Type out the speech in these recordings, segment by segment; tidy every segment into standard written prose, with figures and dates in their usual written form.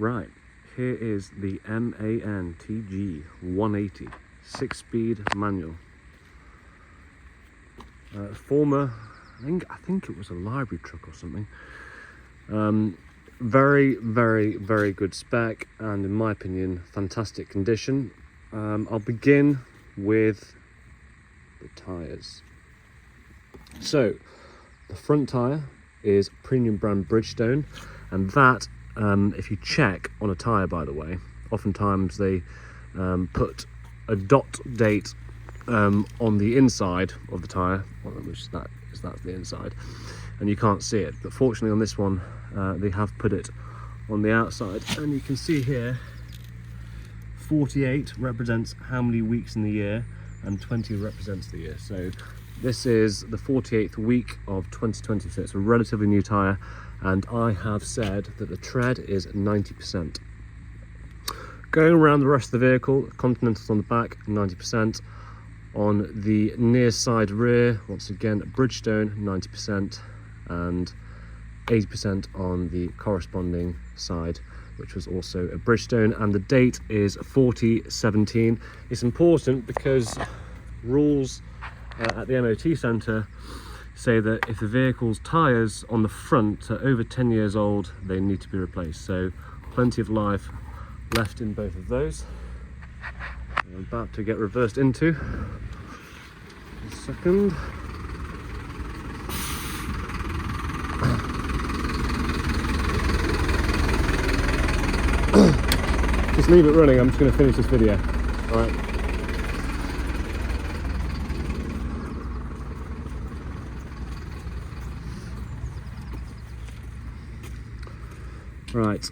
Right, here is the MAN TG 180 6-speed manual. Former, I think it was a library truck or something. Very, very, very good spec, and in my opinion, fantastic condition. I'll begin with the tyres. So, the front tyre is premium brand Bridgestone, and that, if you check on a tyre, by the way, oftentimes they put a dot date on the inside of the tyre, which that's the inside, and you can't see it. But fortunately on this one, they have put it on the outside, and you can see here 48 represents how many weeks in the year, and 20 represents the year. So this is the 48th week of 2020, so it's a relatively new tyre, and I have said that the tread is 90%. Going around the rest of the vehicle, Continentals on the back, 90%. On the near side rear, once again, Bridgestone, 90%, and 80% on the corresponding side, which was also a Bridgestone, and the date is 4017. It's important because rules at the MOT centre say that if the vehicle's tyres on the front are over 10 years old, they need to be replaced. So plenty of life left in both of those. I'm about to get reversed into. A second. Just leave it running, I'm just going to finish this video. Alright. Right.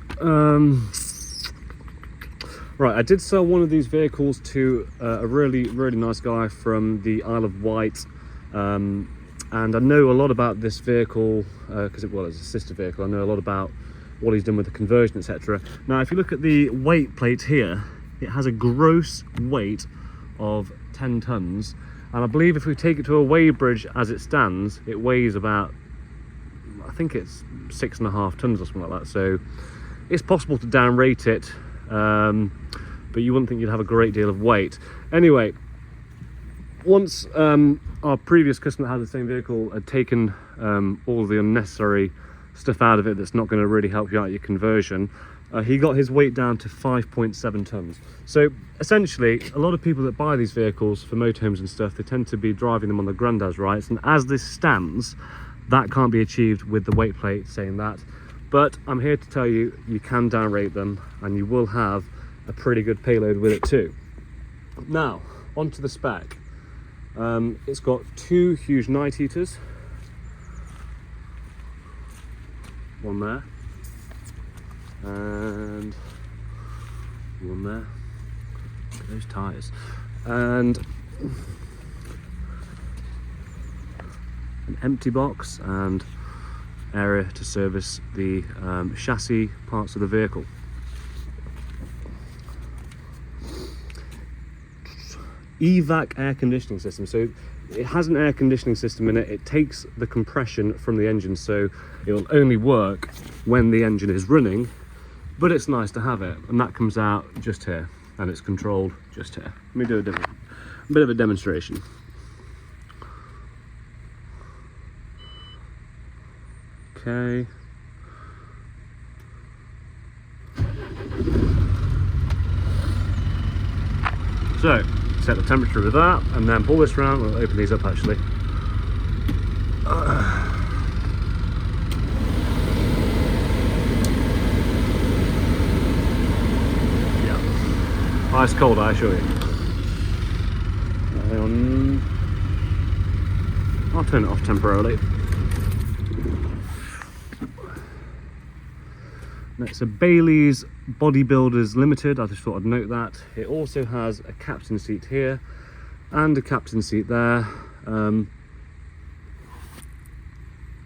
Right, I did sell one of these vehicles to a really nice guy from the Isle of Wight, and I know a lot about this vehicle because it's a sister vehicle. I know a lot about what he's done with the conversion, etc. Now, if you look at the weight plate here, it has a gross weight of 10 tons, and I believe if we take it to a weighbridge as it stands, it weighs about, I think it's 6.5 tons or something like that. So it's possible to downrate it, but you wouldn't think you'd have a great deal of weight. Anyway, once our previous customer that had the same vehicle had taken all the unnecessary stuff out of it that's not going to really help you out your conversion, he got his weight down to 5.7 tons. So essentially, a lot of people that buy these vehicles for motorhomes and stuff, they tend to be driving them on the Grandad's rights, and as this stands, that can't be achieved with the weight plate saying that. But I'm here to tell you, you can downrate them, and you will have a pretty good payload with it too. Now, onto the spec. It's got two huge night heaters. One there. And one there. Look at those tyres. And an empty box and area to service the chassis parts of the vehicle. EVAC air conditioning system. So it has an air conditioning system in it. It takes the compression from the engine, so it will only work when the engine is running, but it's nice to have it, and that comes out just here, and it's controlled just here. Let me do a bit of a demonstration. Okay. So, set the temperature with that, and then pull this around. We'll open these up actually. Yeah. Ice cold, I assure you. I'll turn it off temporarily. It's a Bailey's Bodybuilders Limited. I just thought I'd note that. It also has a captain seat here and a captain seat there.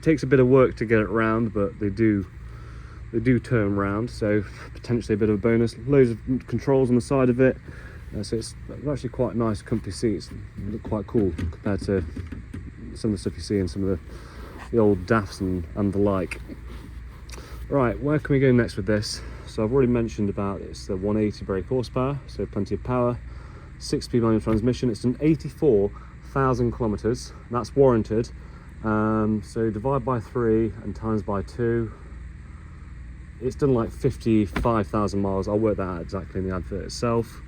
Takes a bit of work to get it round, but they do turn round, so potentially a bit of a bonus. Loads of controls on the side of it, so it's actually quite nice, comfy seats. They look quite cool compared to some of the stuff you see in some of the old DAFs and the like. Right, where can we go next with this? So I've already mentioned about it's the 180 brake horsepower, so plenty of power. 6-speed manual transmission. It's done 84,000 kilometers. That's warranted. So divide by 3 and times by 2. It's done like 55,000 miles. I'll work that out exactly in the advert itself.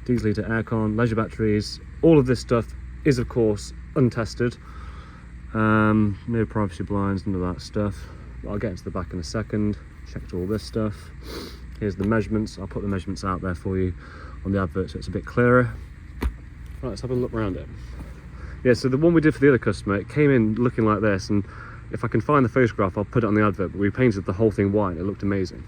Diesel heater, aircon, leisure batteries. All of this stuff is of course untested. No privacy blinds, none of that stuff. I'll get into the back in a second. Checked all this stuff. Here's the measurements. I'll put the measurements out there for you on the advert so it's a bit clearer. Right, let's have a look around it. Yeah, so the one we did for the other customer, it came in looking like this, and if I can find the photograph I'll put it on the advert, but we painted the whole thing white and it looked amazing.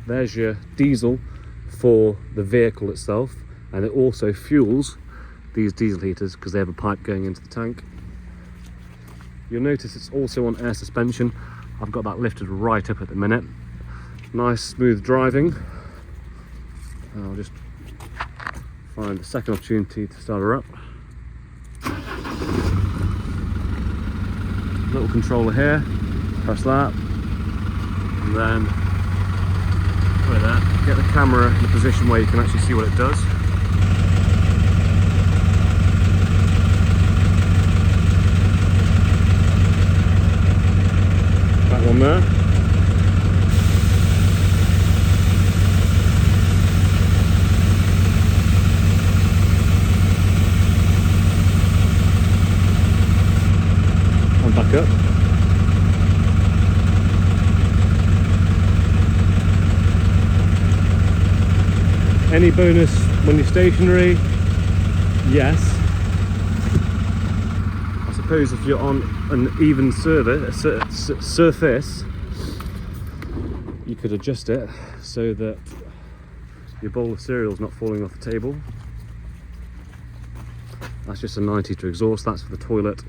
There's your diesel for the vehicle itself, and it also fuels these diesel heaters because they have a pipe going into the tank. You'll notice it's also on air suspension. I've got that lifted right up at the minute. Nice smooth driving. I'll just find the second opportunity to start her up. Little controller here, press that, and then put it there. Get the camera in a position where you can actually see what it does. That one there. And back up. Any bonus when you're stationary? Yes. I suppose if you're on an even surface, you could adjust it so that your bowl of cereal is not falling off the table. That's just a 90 to exhaust, that's for the toilet.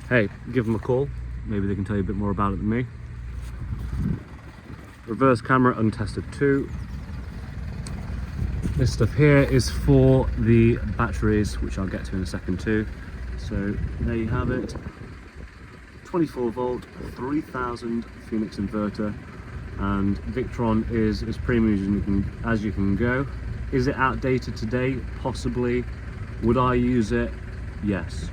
Hey, give them a call, maybe they can tell you a bit more about it than me. Reverse camera untested too. This stuff here is for the batteries, which I'll get to in a second too. So there you have it. 24 volt, 3000 Phoenix inverter, and Victron is as premium as you can go. Is it outdated today? Possibly. Would I use it? Yes.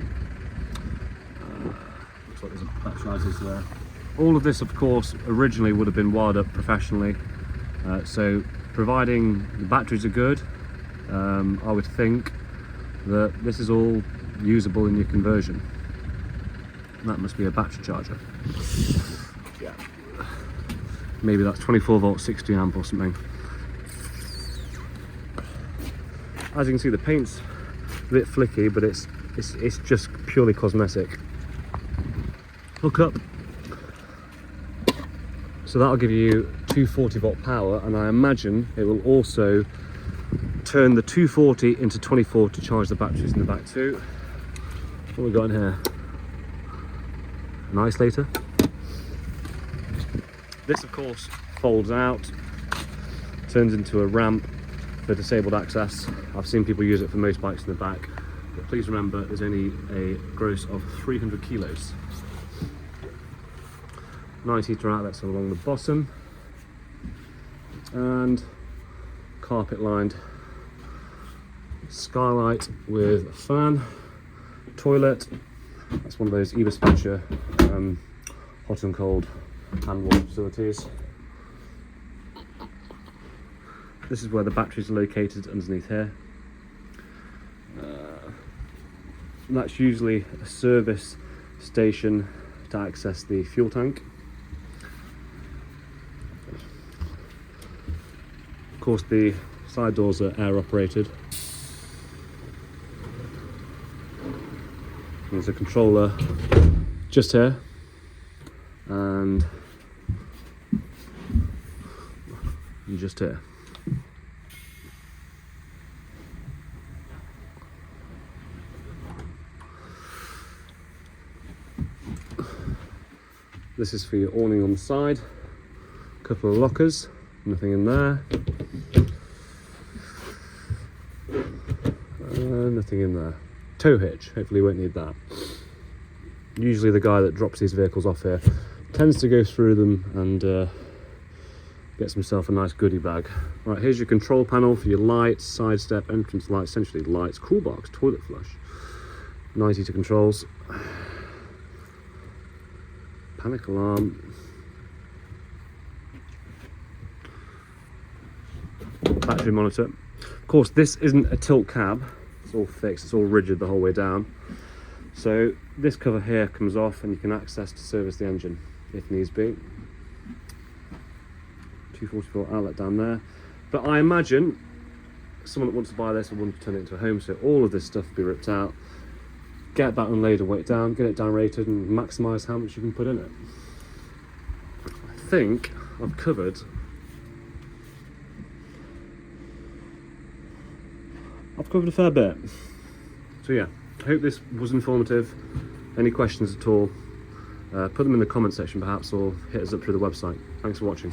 Looks like there's a battery charger there. All of this, of course, originally would have been wired up professionally. So providing the batteries are good, I would think that this is all usable in your conversion. That must be a battery charger. Yeah. Maybe that's 24 volt, 60 amp or something. As you can see, the paint's a bit flicky, but it's just purely cosmetic. Hook up. So that'll give you 240 volt power, and I imagine it will also turn the 240 into 24 to charge the batteries in the back too. What have we got in here? An isolator. This of course folds out, turns into a ramp for disabled access. I've seen people use it for motorbikes in the back, but please remember there's only a gross of 300 kilos. 9 heater outlets along the bottom, and carpet lined skylight with a fan. Toilet, that's one of those Eberspacher hot and cold hand wash facilities. This is where the batteries are located, underneath here. That's usually a service station to access the fuel tank. Of course, the side doors are air operated. There's a controller just here, and just here. This is for your awning on the side. A couple of lockers, nothing in there. Nothing in there. Tow hitch, hopefully you won't need that. Usually the guy that drops these vehicles off here tends to go through them and gets himself a nice goodie bag. Right, here's your control panel for your lights, side step, entrance lights, essentially lights, cool box, toilet flush. Nice easy controls. Panic alarm. Battery monitor. Of course, this isn't a tilt cab. It's all fixed, it's all rigid the whole way down. So this cover here comes off and you can access to service the engine if needs be. 240-volt outlet down there. But I imagine someone that wants to buy this will want to turn it into a home, so all of this stuff will be ripped out, get that unlaid and weight down, get it down rated and maximise how much you can put in it. I think I've covered a fair bit. So yeah, I hope this was informative. Any questions at all, put them in the comment section perhaps, or hit us up through the website. Thanks for watching.